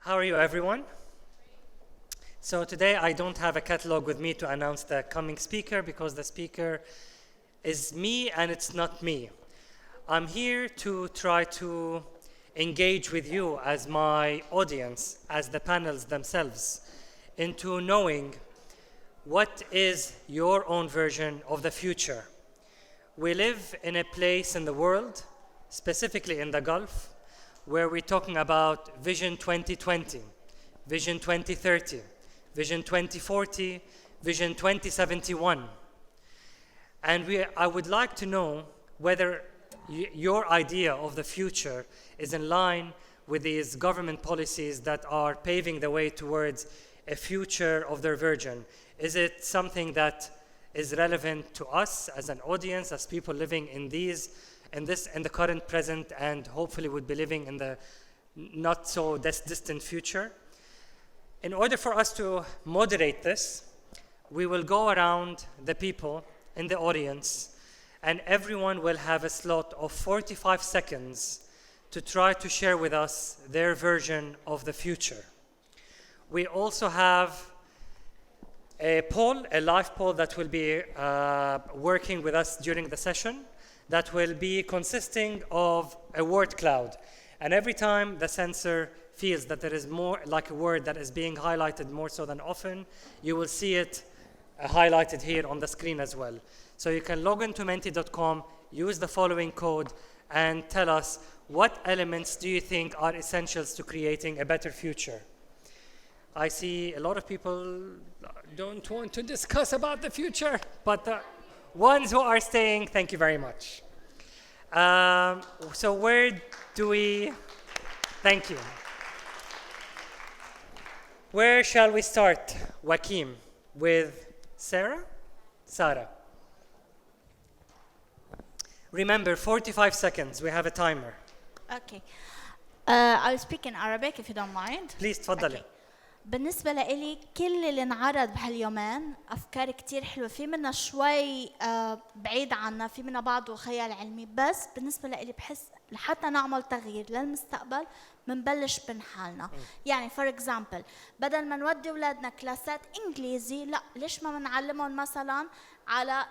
How are you, everyone? So today I don't have a catalog with me to announce the coming speaker because the speaker is me and it's not me. I'm here to try to engage with you as my audience, as the panels themselves, into knowing what is your own version of the future. We live in a place in the world, specifically in the Gulf, where we're talking about Vision 2020, Vision 2030, Vision 2040, Vision 2071. And I would like to know whether your idea of the future is in line with these government policies that are paving the way towards a future of their version. Is it something that is relevant to us as an audience, as people living in the current, present, and hopefully would be living in the not so distant future? In order for us to moderate this, we will go around the people in the audience, and everyone will have a slot of 45 seconds to try to share with us their version of the future. We also have a live poll that will be working with us during the session that will be consisting of a word cloud. And every time the censor feels that there is more like a word that is being highlighted more so than often, you will see it highlighted here on the screen as well. So you can log into menti.com, use the following code, and tell us what elements do you think are essentials to creating a better future. I see a lot of people don't want to discuss about the future, but the ones who are staying, thank you very much. So where do we, thank you. Where shall we start, Joaquim? With Sarah? Remember, 45 seconds, we have a timer. Okay. I'll speak in Arabic if you don't mind. Please, تفضلي. بالنسبة لإلي كل اللي انعرض بهاليومين أفكار كتير حلوة، في منها شوي بعيد عنا، في منها بعضه خيال علمي، بس بالنسبة لإلي بحس لحتى نعمل تغيير للمستقبل منبلش من حالنا. يعني فور اكزامبل بدل ما نودي أولادنا كلاسات إنجليزي، لا ليش ما بنعلمهم مثلا على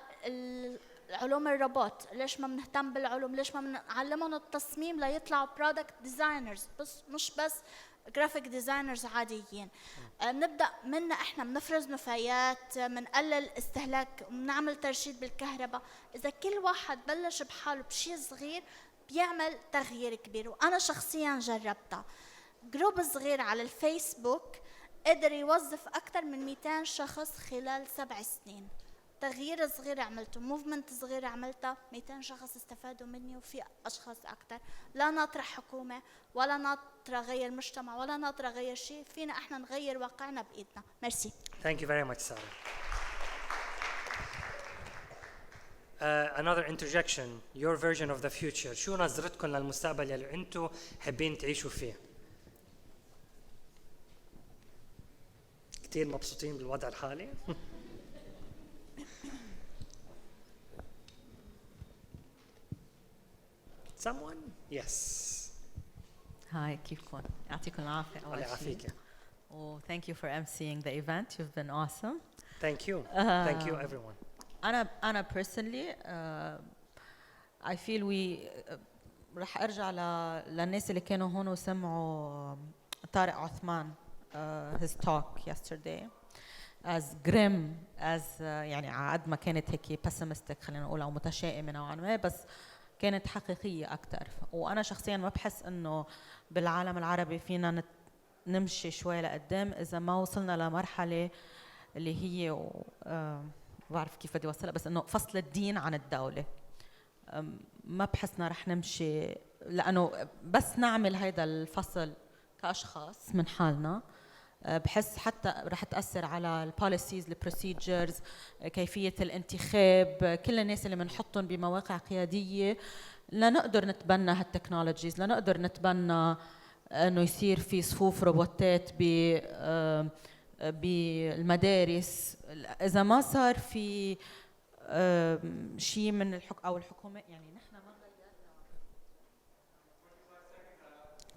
علوم الروبوت؟ ليش ما بنهتم بالعلوم؟ ليش ما بنعلمهم التصميم ليطلعوا برودكت ديزاينرز، بس مش بس جرافيك ديزاينرز عاديين. بنبدا منا احنا بنفرز نفايات، بنقلل استهلاك، بنعمل ترشيد بالكهرباء. اذا كل واحد بلش بحاله بشيء صغير بيعمل تغيير كبير. وانا شخصيا جربتها. جروب صغير على الفيسبوك قدر يوظف اكثر من 200 شخص خلال 7 سنين. تغيير صغير عملته، موفمنت صغير عملتها، 200 شخص استفادوا مني وفي اشخاص اكثر. لا ناطر حكومه ولا ناطر غير مجتمع ولا ناطر غير شيء، فينا احنا نغير واقعنا بايدنا. ميرسي. Thank you very much, Sarah. Another interjection, your version of the future. شو نظرتكم للمستقبل يلي انتم حابين تعيشوا فيه؟ كثير مبسوطين بالوضع الحالي؟ Someone? Yes. Hi, كيفكم؟ يعطيكم العافية أول الله يعافيك. شيء. Oh, thank you for emceeing the event. You've been awesome. Thank you. Thank you, everyone. أنا personally I feel we رح أرجع للناس اللي كانوا هون وسمعوا طارق عثمان his talk yesterday as grim as يعني عاد ما كانت هيك pessimistic خلينا نقول أو متشائمة نوعا ما، بس كانت حقيقية أكتر. وأنا شخصياً ما بحس إنه بالعالم العربي فينا نمشي شوي لقدام إذا ما وصلنا لمرحلة اللي هي بعرف كيف بدي أوصلها، بس إنه فصل الدين عن الدولة. ما بحسنا رح نمشي، لأنه بس نعمل هيدا الفصل كأشخاص من حالنا بحس حتى رح تأثر على البوليسيز البروسيجرز، كيفية الانتخاب، كل الناس اللي بنحطهم بمواقع قيادية لنقدر نتبنى هالتكنولوجيز، لنقدر نتبنى انه يصير في صفوف روبوتات بالمدارس. اذا ما صار في شيء من او الحكومه، يعني نحن ما غيرنا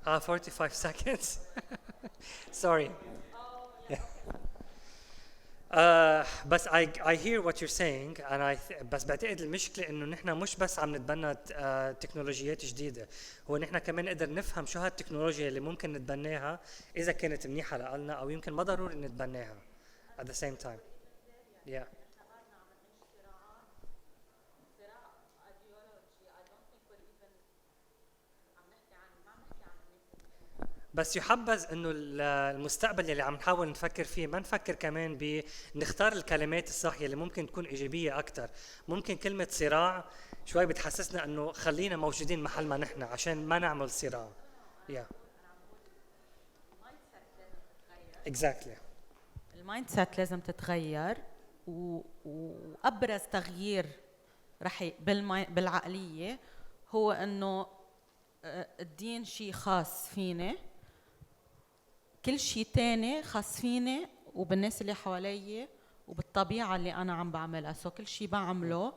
45 seconds. Sorry. Yeah. بس I hear what you're saying and بس بعتقد المشكلة إنه نحن مش بس عم نتبنى تكنولوجيات جديدة، هو نحن كمان نقدر نفهم شو هالتكنولوجيا اللي ممكن نتبناها إذا كانت منيحة لنا أو يمكن ما ضروري نتبناها at the same time. Yeah. بس يحبذ انه المستقبل اللي عم نحاول نفكر فيه ما نفكر كمان بنختار الكلمات الصح اللي ممكن تكون ايجابيه اكثر. ممكن كلمه صراع شوي بتحسسنا انه خلينا موجودين محل ما نحن عشان ما نعمل صراع. Yeah. Exactly. المايند سيت لازم تتغير وابرز تغيير رح بالعقليه هو انه الدين شيء خاص فيني، كل شيء تاني خاص فيني وبالناس اللي حوالي وبالطبيعه اللي انا عم بعملها. سو كل شيء بعمله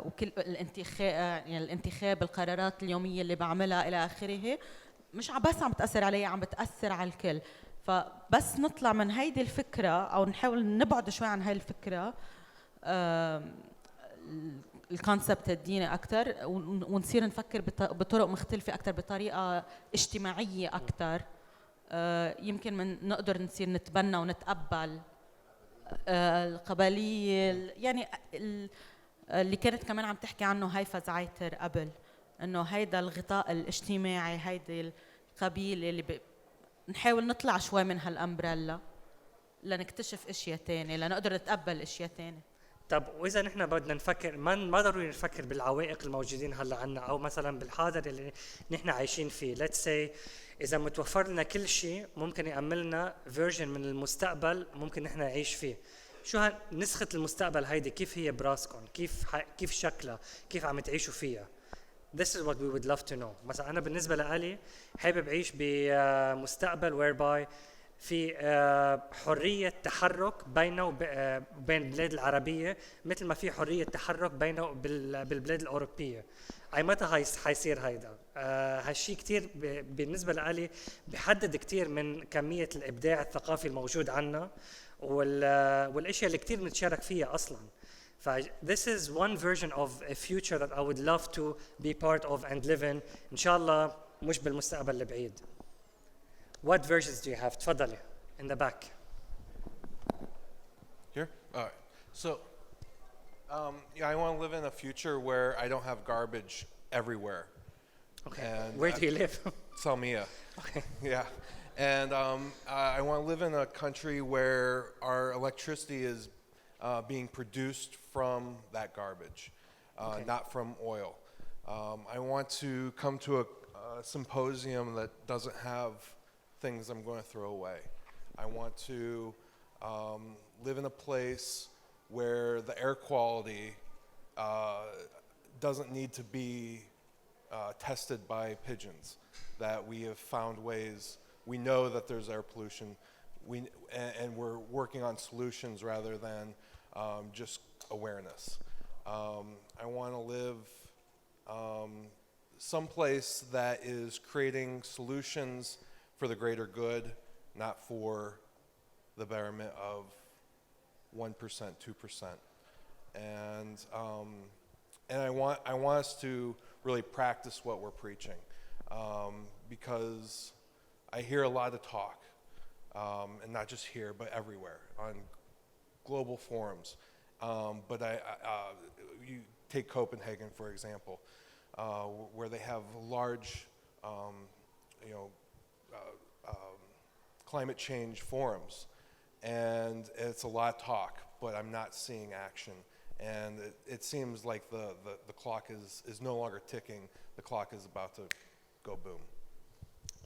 وكل الانتخاب القرارات اليوميه اللي بعملها الى اخره مش بس عم بتاثر علي، عم بتاثر على الكل. فبس نطلع من هيدي الفكره او نحاول نبعد شوي عن هاي الفكره الكونسبت الديني اكثر ونصير نفكر بطرق مختلفه اكثر، بطريقه اجتماعيه اكثر، يمكن من نقدر نصير نتبنى ونتقبل القبليه. يعني اللي كانت كمان عم تحكي عنه هيفا زعيتر قبل، انه هيدا الغطاء الاجتماعي، هيدي القبيله اللي نحاول نطلع شوي من هالامبريلا لنكتشف اشياء ثانيه، لنقدر نتقبل اشياء ثانيه. طب واذا نحن بدنا نفكر ما ضروري نفكر بالعوائق الموجودين هلا عنا او مثلا بالحاضر اللي نحن عايشين فيه. let's say اذا متوفر لنا كل شيء ممكن يأمن لنا فيرجن من المستقبل ممكن نحن نعيش فيه. شو نسخة المستقبل هيدي كيف هي براسكم؟ كيف شكلها؟ كيف عم تعيشوا فيها؟ This is what we would love to know. مثلا أنا بالنسبة لي حابب أعيش بمستقبل whereby في حرية تحرك بينه وبين البلاد العربية مثل ما في حرية تحرك بينه بالبلاد الأوروبية. أي متى حيصير هيدا؟ هالشي كتير بالنسبة لي بيحدد كتير من كمية الإبداع الثقافي الموجود عنا والأشياء اللي كتير بنتشارك فيها أصلاً. This is one version of a future that I would love to be part of and live in. إن شاء الله مش بالمستقبل البعيد. What versions do you have? تفضلي in the back. Here? All right. So, yeah, I want to live in a future where I don't have garbage everywhere. Okay. And where do you live? Salmiya. Okay. Yeah. And I want to live in a country where our electricity is being produced from that garbage, not from oil. I want to come to a symposium that doesn't have things I'm going to throw away. I want to live in a place where the air quality doesn't need to be tested by pigeons, that we have found ways, we know that there's air pollution, and we're working on solutions rather than just awareness. I want to live someplace that is creating solutions for the greater good, not for the betterment of 1%, 2%. And I want us to really practice what we're preaching, because I hear a lot of talk, and not just here, but everywhere, on global forums. But you take Copenhagen, for example, where they have large, climate change forums, and it's a lot of talk, but I'm not seeing action. And it seems like the clock is no longer ticking. The clock is about to go boom.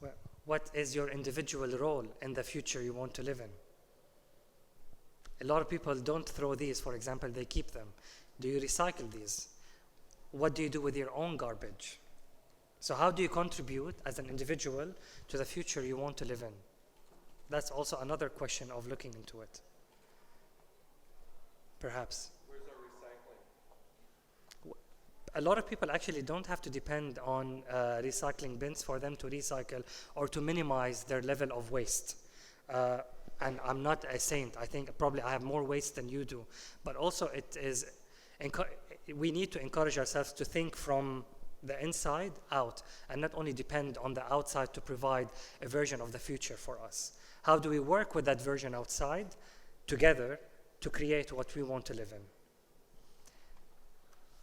Well, what is your individual role in the future you want to live in? A lot of people don't throw these, for example, they keep them. Do you recycle these? What do you do with your own garbage? So how do you contribute as an individual to the future you want to live in? That's also another question of looking into it. Perhaps. Where's our recycling? a lot of people actually don't have to depend on recycling bins for them to recycle or to minimize their level of waste. And I'm not a saint. I think probably I have more waste than you do. But also we need to encourage ourselves to think from the inside out and not only depend on the outside to provide a version of the future for us. How do we work with that version outside together to create what we want to live in?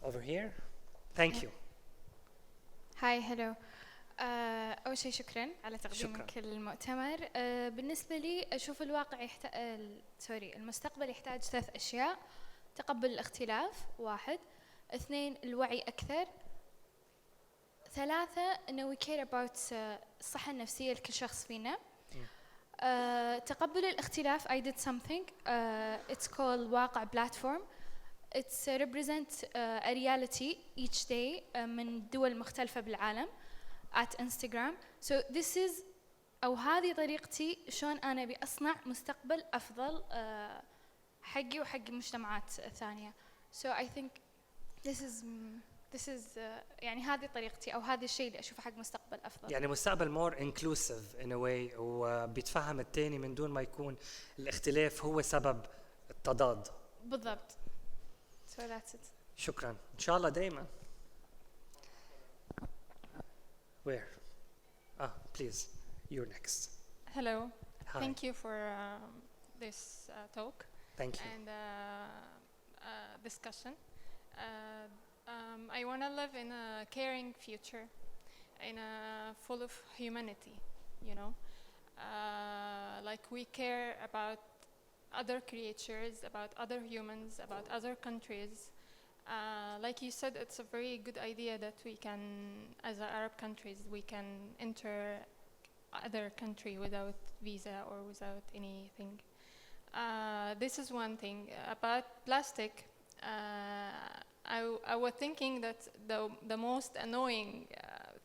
Over here. Thank you. هاي هلو. أول شيء شكراً على تقديمك للمؤتمر. بالنسبة لي أشوف الواقع المستقبل يحتاج 3 أشياء: تقبل الاختلاف 1، 2 الوعي أكثر، 3 إنه we care about الصحة النفسية لكل شخص فينا. تقبل الاختلاف I did something it's called واقع platform. It's represent a reality each day من دول مختلفة بالعالم at Instagram. So this is أو هذه طريقتي شلون أنا بأصنع مستقبل أفضل حقي وحق مجتمعات ثانية. So I think this is يعني هذه طريقتي أو هذا الشيء اللي أشوفه حق مستقبل أفضل. يعني مستقبل more inclusive in a way وبيتفهم التاني من دون ما يكون الاختلاف هو سبب التضاد. بالضبط. So that's it. شكرا. إن شاء الله دايما. Where? Please, you're next. Hello. Hi. Thank you for this talk. Thank you. And discussion. I want to live in a caring future, in a full of humanity, you know. Like we care about other creatures, about other humans, about other countries. Like you said, it's a very good idea that we can, as Arab countries, we can enter other country without visa or without anything. This is one thing. About plastic, I was thinking that the most annoying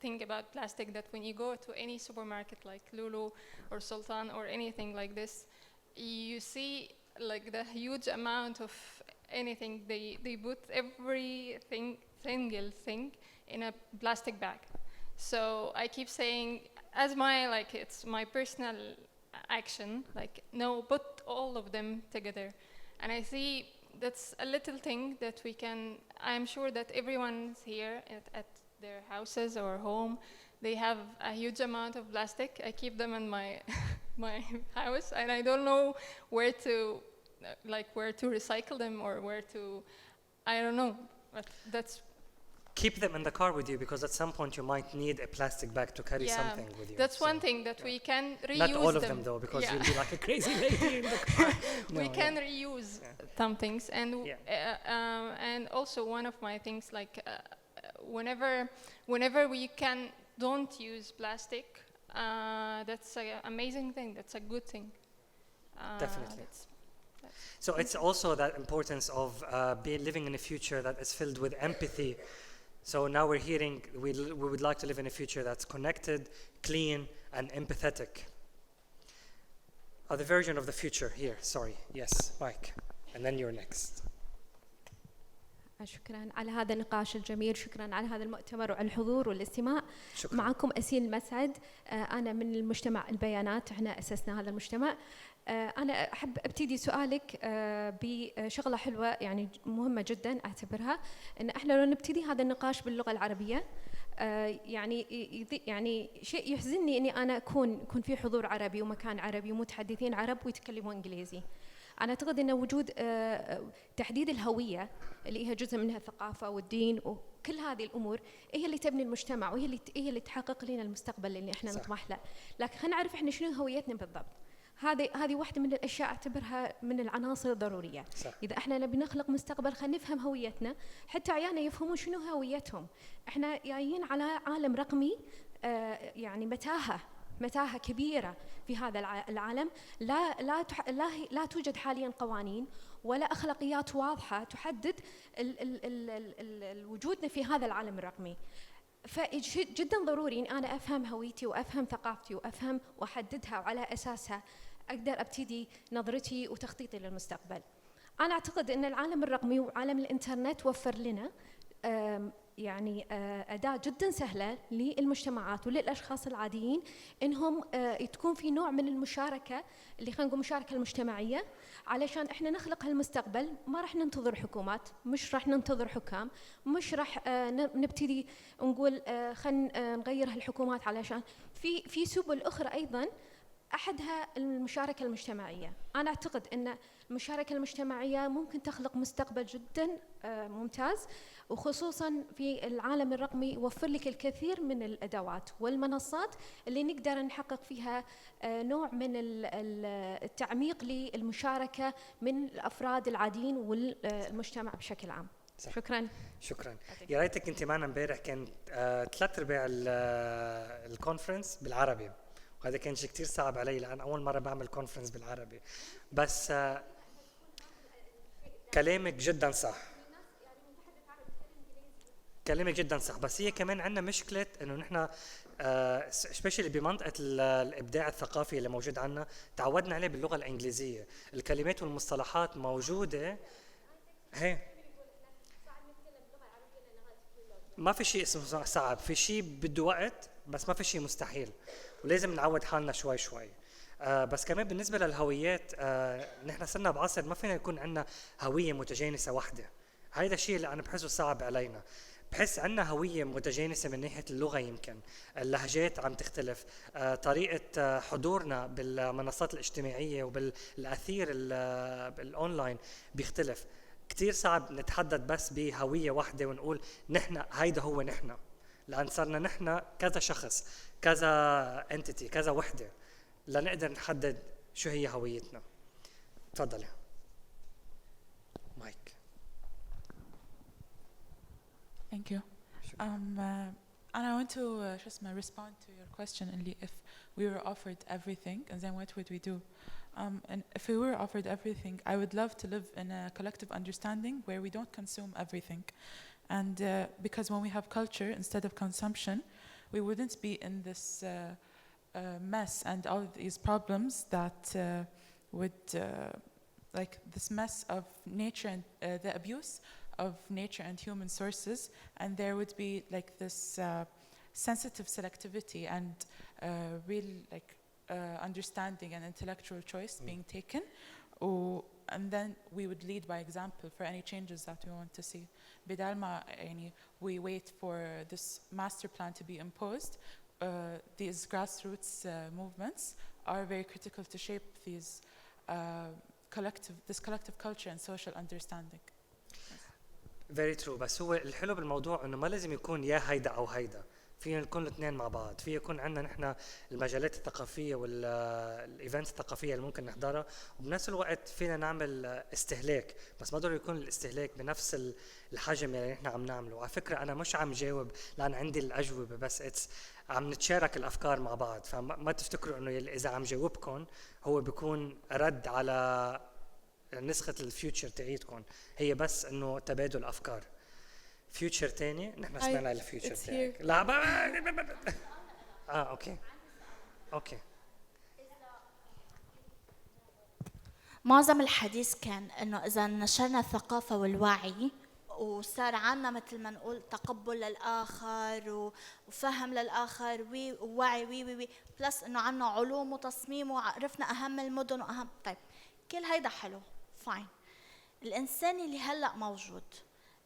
thing about plastic that when you go to any supermarket like Lulu or Sultan or anything like this, you see like the huge amount of anything. They put everything, single thing in a plastic bag. So I keep saying, as it's my personal action, like no, put all of them together. And I see that's a little thing that we can, I'm sure that everyone's here at their houses or home, they have a huge amount of plastic. I keep them in my my house, and I don't know where to recycle them or where to, I don't know. But that's. Keep them in the car with you because at some point you might need a plastic bag to carry something with you. That's one thing that we can reuse. Not all of them though, because you'll be like a crazy lady in the car. We can reuse some things, and also one of my things like whenever we don't use plastic, that's an amazing thing. That's a good thing. Definitely. So it's also that importance of living in a future that is filled with empathy. So now we're hearing we would like to live in a future that's connected, clean, and empathetic. The version of the future here. Sorry. Yes, Mike. And then you're next. شكرا على هذا النقاش الجميل، شكرا على هذا المؤتمر وعلى الحضور والاستماع. شكرا. معكم أسيل المسعد، أنا من المجتمع البيانات، احنا أسسنا هذا المجتمع. أنا أحب أبتدي سؤالك بشغلة حلوة يعني مهمة جدا أعتبرها، إن إحنا لو نبتدي هذا النقاش باللغة العربية يعني شيء يحزنني إني أنا أكون في حضور عربي ومكان عربي ومتحدثين عرب ويتكلموا إنجليزي. أنا أعتقد أن وجود تحديد الهوية اللي هي جزء منها الثقافة والدين وكل هذه الأمور هي اللي تبني المجتمع وهي اللي تحقق لنا المستقبل اللي إحنا نطمح له. لكن خلينا نعرف إحنا شنو هويتنا بالضبط. هذه واحدة من الأشياء أعتبرها من العناصر الضرورية. صح. إذا إحنا نبي نخلق مستقبل خلينا نفهم هويتنا، حتى عيالنا يفهمون شنو هويتهم. إحنا جايين على عالم رقمي يعني متاهة كبيرة في هذا العالم، لا توجد حاليا قوانين ولا أخلاقيات واضحة تحدد وجودنا في هذا العالم الرقمي. فجدا ضروري إن أنا أفهم هويتي وأفهم ثقافتي وأفهم وأحددها وعلى أساسها أقدر أبتدي نظرتي وتخطيطي للمستقبل. أنا أعتقد أن العالم الرقمي وعالم الإنترنت وفر لنا يعني أداة جدا سهلة للمجتمعات وللأشخاص العاديين إنهم تكون في نوع من المشاركة اللي خلينا نقول المشاركة المجتمعية، علشان إحنا نخلق هالمستقبل. ما راح ننتظر حكومات، مش راح ننتظر حكام، مش راح نبتدي نقول خلينا نغير هالحكومات، علشان في سبل أخرى أيضا، أحدها المشاركة المجتمعية. أنا أعتقد أن المشاركة المجتمعية ممكن تخلق مستقبل جدا ممتاز، وخصوصا في العالم الرقمي يوفر لك الكثير من الأدوات والمنصات اللي نقدر نحقق فيها نوع من التعميق للمشاركة من الأفراد العاديين والمجتمع بشكل عام. صح. شكرا. يا ريتك انت معنا امبارح، كان 3/4 الكونفرنس بالعربي، وهذا كان شيء كتير صعب علي لأن أول مرة بعمل كونفرنس بالعربي. بس كلامك جدا صح، كلامك جدا صح. بس هي كمان عندنا مشكلة إنه نحن سبيشلي بمنطقة الإبداع الثقافي اللي موجود عندنا، تعودنا عليه باللغة الإنجليزية، الكلمات والمصطلحات موجودة. هي ما في شيء اسمه صعب، في شيء بده وقت، بس ما في شيء مستحيل، ولازم نعود حالنا شوي شوي. بس كمان بالنسبة للهويات، نحن صرنا بعصر ما فينا يكون عندنا هوية متجانسة واحدة. هيدا الشيء اللي أنا بحسه صعب علينا. بحس عندنا هوية متجانسة من ناحية اللغة، يمكن اللهجات عم تختلف، طريقة حضورنا بالمنصات الاجتماعية وبالأثير الأونلاين بيختلف. كتير صعب نتحدد بس بهوية واحدة ونقول نحن هيدا هو نحن، لأن صرنا نحن كذا شخص، كذا انتيتي، كذا وحدة، لنقدر نحدد شو هي هويتنا. تفضلي مايك. Thank you. And I want to just respond to your question, Inli, if we were offered everything, and then what would we do? And if we were offered everything, I would love to live in a collective understanding where we don't consume everything. And because when we have culture instead of consumption, we wouldn't be in this mess and all these problems that would, like this mess of nature and the abuse of nature and human sources, and there would be like this sensitive selectivity and real like understanding and intellectual choice being taken, and then we would lead by example for any changes that we want to see. بدال ما يعني we wait for this master plan to be imposed, these grassroots movements are very critical to shape these collective culture and social understanding. Very true. بس هو الحلو بالموضوع انه ما لازم يكون يا هيدا او هيدا، فينا نكون الاثنين مع بعض. في يكون عندنا نحن المجالات الثقافيه والايفنتس الثقافيه اللي ممكن نحضرها، وبنفس الوقت فينا نعمل استهلاك، بس ما ضروري يكون الاستهلاك بنفس الحجم اللي نحن عم نعمله. وعلى فكره انا مش عم جاوب لان عندي الاجوبه، بس عم نتشارك الافكار مع بعض. فما تفتكروا انه اذا عم جاوبكم هو بيكون رد على نسخة الفيوتشر تاعيتكم، هي بس انه تبادل افكار. فيوتشر تاني نحن سمعنا على الفيوتشر تاعك. لا اوكي. معظم الحديث كان انه اذا نشرنا الثقافة والوعي وصار عنا مثل ما نقول تقبل للآخر وفهم للآخر ووعي وي بلس انه عنا علوم وتصميم وعرفنا اهم المدن واهم. طيب كل هيدا حلو فاين. الإنسان اللي هلأ موجود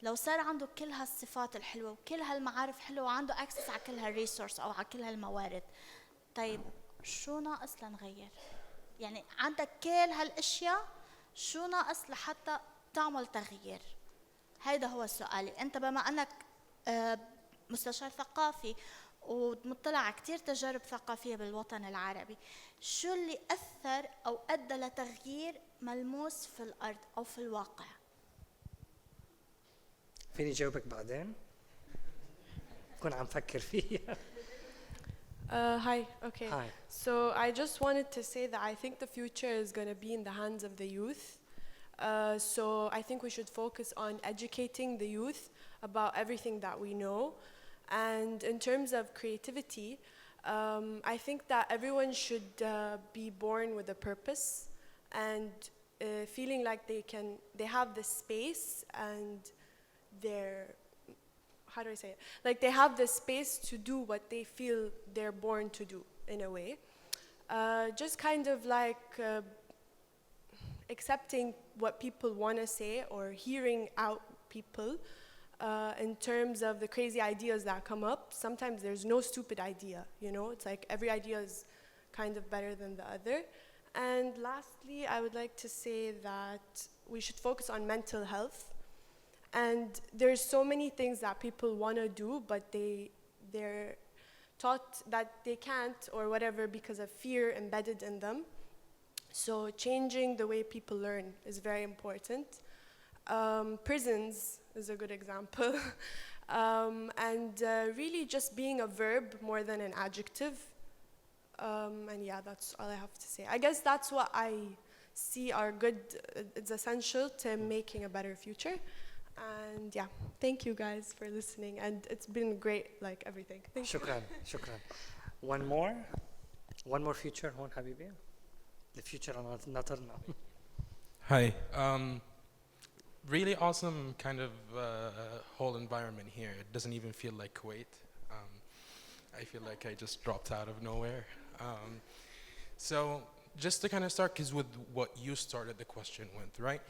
لو صار عنده كل هالصفات الحلوة وكل هالمعارف حلوة وعنده أكسس على كل هالريسورس أو على كل هالموارد، طيب شو ناقص لنغير؟ يعني عندك كل هالأشياء، شو ناقص لحتى تعمل تغيير؟ هيدا هو سؤالي. أنت بما أنك مستشار ثقافي ومطلع على كتير تجارب ثقافية بالوطن العربي، شو اللي أثر أو أدى لتغيير ملموس في الأرض أو في الواقع؟ فيني جاوبك بعدين؟ كون عم فكر فيها. Hi, okay. Hi. So I just wanted to say that I think the future is going to be in the hands of the youth. So I think we should focus on educating the youth about everything that we know. And in terms of creativity, I think that everyone should be born with a purpose and feeling like they have the space and how do I say it? Like they have the space to do what they feel they're born to do in a way. Just kind of like accepting what people want to say or hearing out people in terms of the crazy ideas that come up. Sometimes there's no stupid idea, you know? It's like every idea is kind of better than the other. And lastly, I would like to say that we should focus on mental health. And there's so many things that people want to do, but they're taught that they can't or whatever because of fear embedded in them. So changing the way people learn is very important. Prisons is a good example. And really just being a verb more than an adjective. And yeah, that's all I have to say. I guess that's what I see are good, it's essential to making a better future. And yeah, thank you guys for listening. And it's been great, like everything. Thank you. شكرا. One more future هون حبيبي. The future ناطرنا. Hi. Really awesome kind of whole environment here. It doesn't even feel like Kuwait. I feel like I just dropped out of nowhere. So just to kind of start, because with what you started the question with, right?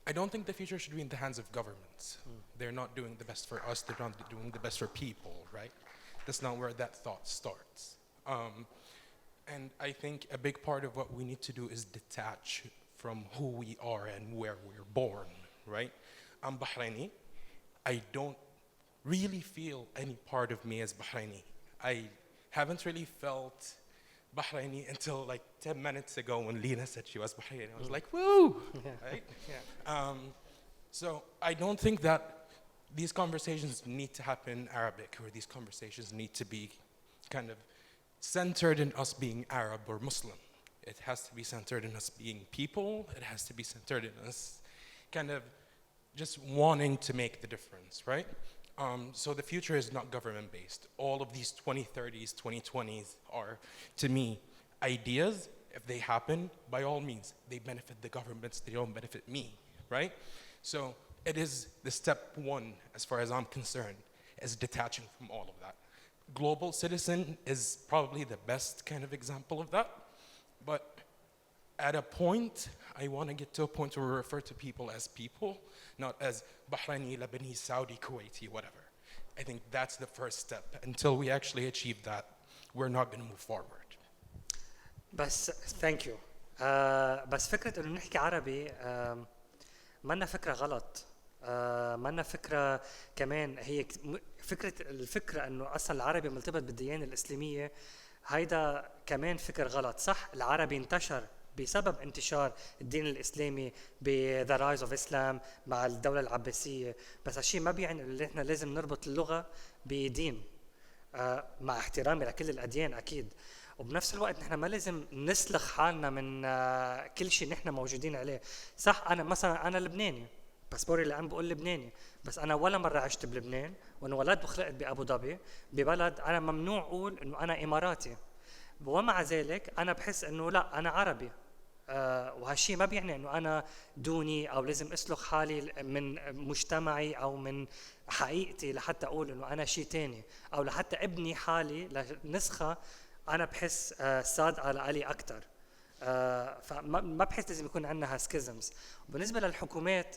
I don't think the future should be in the hands of governments. They're not doing the best for us. They're not doing the best for people, right? That's not where that thought starts. And I think a big part of what we need to do is detach from who we are and where we're born, right? I'm Bahraini. I don't really feel any part of me as Bahraini. I haven't really felt Bahraini until like 10 minutes ago when Lena said she was Bahraini. I was like, woo! Right? So I don't think that these conversations need to happen in Arabic, or these conversations need to be kind of centered in us being Arab or Muslim. It has to be centered in us being people. It has to be centered in us kind of just wanting to make the difference, right? So the future is not government-based. All of these 2030s, 2020s are, to me, ideas. If they happen, by all means, they benefit the governments, they don't benefit me, right? So it is the step one, as far as I'm concerned, is detaching from all of that. Global citizen is probably the best kind of example of that. But at a point, I want to get to a point where we refer to people as people, not as Bahraini, Lebanese, Saudi, Kuwaiti, whatever. I think that's the first step. Until we actually achieve that, we're not going to move forward. بس thank you. بس فكرة إنه نحكي عربي منا فكرة غلط. منا فكرة كمان هي الفكرة إنه أصلا العربي مرتبط بالديانة الإسلامية. هيدا كمان فكر غلط. صح العربي انتشر بسبب انتشار الدين الإسلامي ب the rise of Islam مع الدولة العباسية. بس هالشيء ما بيعني إن إحنا لازم نربط اللغة بدين. مع احترامي لكل الأديان أكيد. وبنفس الوقت نحن ما لازم نسلخ حالنا من كل شيء نحن موجودين عليه. صح أنا مثلا أنا لبناني. باسبوري اللي عم بقول لبناني. بس أنا ولا مرة عشت بلبنان وانولدت وخلقت بأبو ظبي ببلد أنا ممنوع أقول إنه أنا إماراتي. ومع ذلك أنا بحس إنه لا أنا عربي. وهالشيء ما بيعني إنه أنا دوني أو لازم أسلخ حالي من مجتمعي أو من حقيقتي لحتى أقول إنه أنا شيء تاني أو لحتى أبني حالي لنسخة أنا بحس صادقة لي أكتر. فما بحس لازم يكون عندنا هاسكيزمز. وبالنسبة للحكومات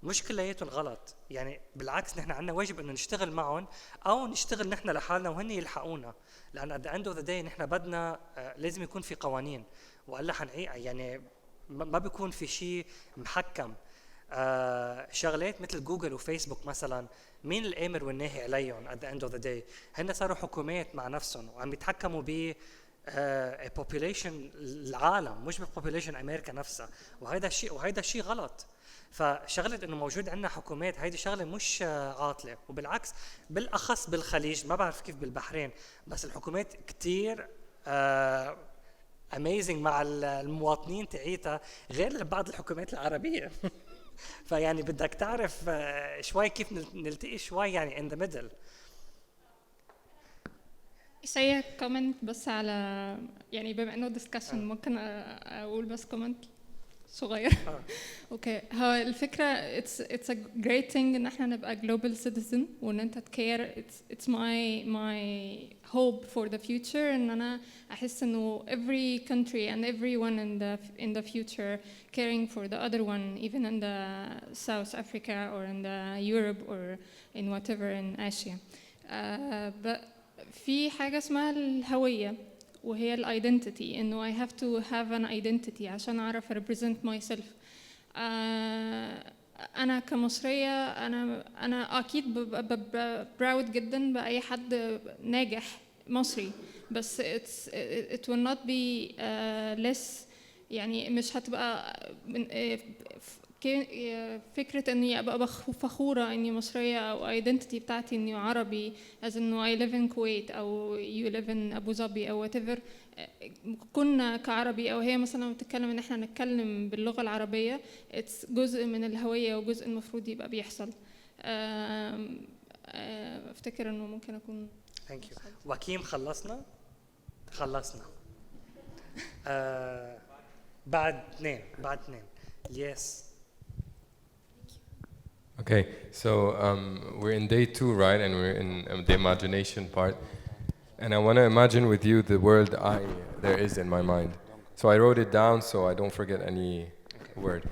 مش كلياتهم غلط. يعني بالعكس نحن عندنا واجب إنه نشتغل معهم أو نشتغل نحن لحالنا وهن يلحقونا. لأن at the end of the day نحن بدنا لازم يكون في قوانين وإلا حنعيق. يعني ما بيكون في شيء محكم. شغلات مثل جوجل وفيسبوك مثلا مين الآمر والناهي عليهم at the end of the day. هن صاروا حكومات مع نفسهم وعم يتحكموا ب population العالم مش بpopulation أمريكا نفسها. وهيدا الشيء غلط. فشغلة إنه موجود عندنا حكومات هيدي شغلة مش عاطلة. وبالعكس بالأخص بالخليج ما بعرف كيف بالبحرين بس الحكومات كتير amazing مع المواطنين تعيتها غير بعض الحكومات العربية. فيعني بدك تعرف شوي كيف نلتقي شوي يعني in the middle. سيء كومنت بس على يعني بما انه discussion ممكن اقول بس كومنت. صغير. اوكي هو الفكره it's a great thing ان احنا نبقى global citizen وان انت تكير it's my hope for the future ان انا احس انه every country and everyone in the future caring for the other one even in the South Africa or in the Europe or in whatever in Asia. But في حاجه اسمها الهويه وهي الايدنتيتي انه I have to have an identity عشان اعرف represent myself. انا كمصريه انا اكيد ببقى proud جدا باي حد ناجح مصري بس it will not be less يعني مش هتبقى فكرة إني أبقى فخورة إني مصرية أو identity بتاعتي إني عربي as إنه I live in Kuwait أو you live in أبو ظبي أو whatever. كنا كعربي أو هي مثلا بتتكلم إن إحنا نتكلم باللغة العربية it's جزء من الهوية وجزء المفروض يبقى بيحصل. أفتكر إنه ممكن أكون. Thank you. وكيم خلصنا. بعد اثنين. Yes. Okay, so we're in day 2, right? And we're in the imagination part. And I want to imagine with you the world there is in my mind. So I wrote it down so I don't forget any word.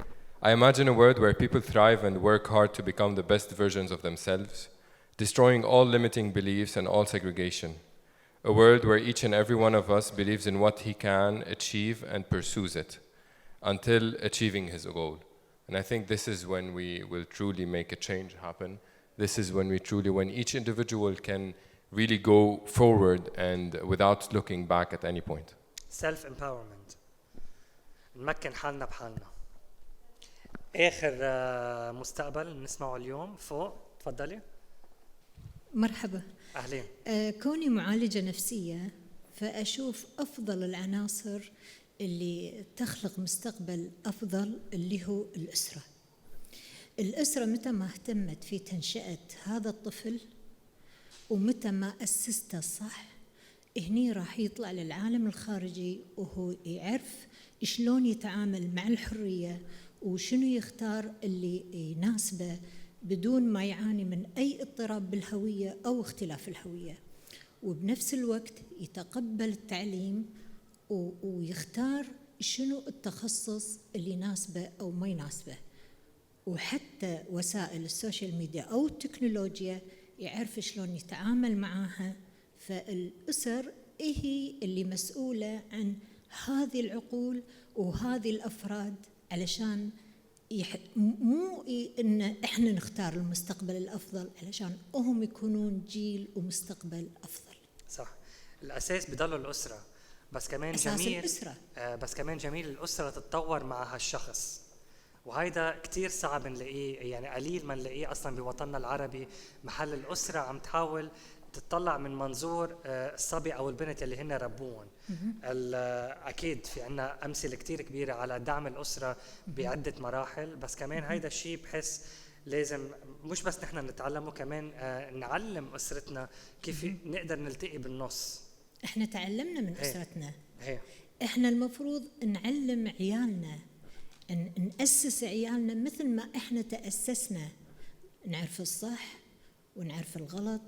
I imagine a world where people thrive and work hard to become the best versions of themselves, destroying all limiting beliefs and all segregation. A world where each and every one of us believes in what he can achieve and pursues it until achieving his goal. And I think this is when we will truly make a change happen. This is when when each individual can really go forward and without looking back at any point. Self-empowerment. نمكن حالنا بحالنا. آخر مستقبل نسمعه اليوم فوق. تفضلي. مرحبا. أهلين. كوني معالجة نفسية فأشوف أفضل العناصر اللي تخلق مستقبل أفضل اللي هو الأسرة. الأسرة متى ما اهتمت في تنشئة هذا الطفل ومتى ما أسسته صح هني راح يطلع للعالم الخارجي وهو يعرف شلون يتعامل مع الحرية وشنو يختار اللي يناسبه بدون ما يعاني من أي اضطراب بالهوية أو اختلاف الهوية، وبنفس الوقت يتقبل التعليم ويختار شنو التخصص اللي يناسبه أو ما يناسبه. وحتى وسائل السوشيال ميديا أو التكنولوجيا يعرف شلون يتعامل معها. فالأسر هي اللي مسؤولة عن هذه العقول وهذه الأفراد علشان مو إن إحنا نختار المستقبل الأفضل، علشان هم يكونون جيل ومستقبل أفضل. صح. الأساس بضل الأسرة، بس كمان أساس جميل الأسرة. بس كمان جميل الأسرة تتطور مع هالشخص، وهيدا كتير صعب نلاقيه، يعني قليل ما نلاقيه أصلاً بوطننا العربي. محل الأسرة عم تحاول تطلع من منظور الصبي أو البنت اللي هن ربوهم. أكيد في عنا أمثلة كتير كبيرة على دعم الأسرة بعدة مراحل، بس كمان هيدا الشيء بحس لازم مش بس نحن نتعلمه، كمان نعلم أسرتنا كيف نقدر نلتقي بالنص. إحنا تعلمنا من أسرتنا. هي. إحنا المفروض نعلم عيالنا، نأسس عيالنا مثل ما إحنا تأسسنا، نعرف الصح ونعرف الغلط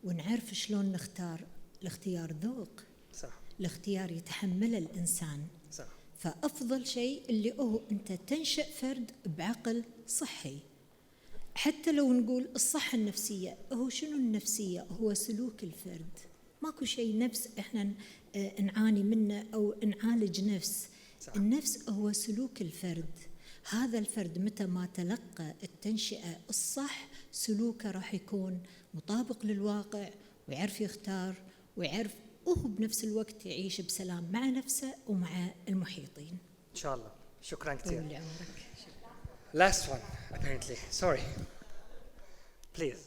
ونعرف شلون نختار. الاختيار ذوق. صح. الاختيار يتحمله الإنسان. صح. فأفضل شيء اللي هو أنت تنشأ فرد بعقل صحي. حتى لو نقول الصحة النفسية، هو شنو النفسية؟ هو سلوك الفرد. ماكو شيء نفس إحنا نعاني منه أو نعالج نفس. صح. النفس هو سلوك الفرد. هذا الفرد متى ما تلقى التنشئة الصح سلوكه راح يكون مطابق للواقع ويعرف يختار ويعرف وهو بنفس الوقت يعيش بسلام مع نفسه ومع المحيطين. إن شاء الله. شكرا كثير. Last one apparently. Sorry. Please.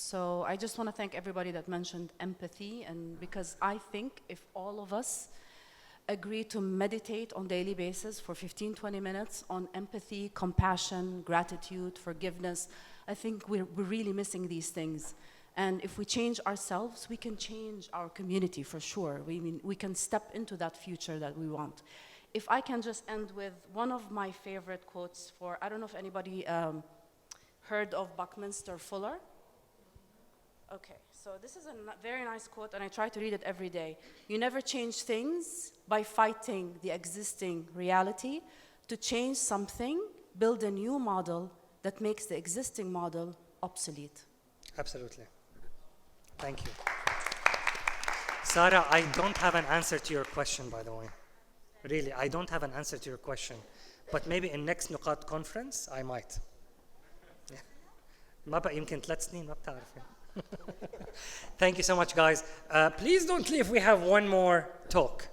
So I just want to thank everybody that mentioned empathy, and because I think if all of us agree to meditate on daily basis for 15-20 minutes on empathy, compassion, gratitude, forgiveness, I think we're really missing these things. And if we change ourselves, we can change our community for sure. We can step into that future that we want. If I can just end with one of my favorite quotes for, I don't know if anybody heard of Buckminster Fuller. Okay, so this is a very nice quote, and I try to read it every day. You never change things by fighting the existing reality. To change something, build a new model that makes the existing model obsolete. Absolutely. Thank you. Sarah, I don't have an answer to your question, by the way. Really, I don't have an answer to your question. But maybe in next Nuqat conference, I might. Yeah. ما بقى يمكن 3 سنين ما بتعرفي. Thank you so much, guys. Please don't leave. We have one more talk.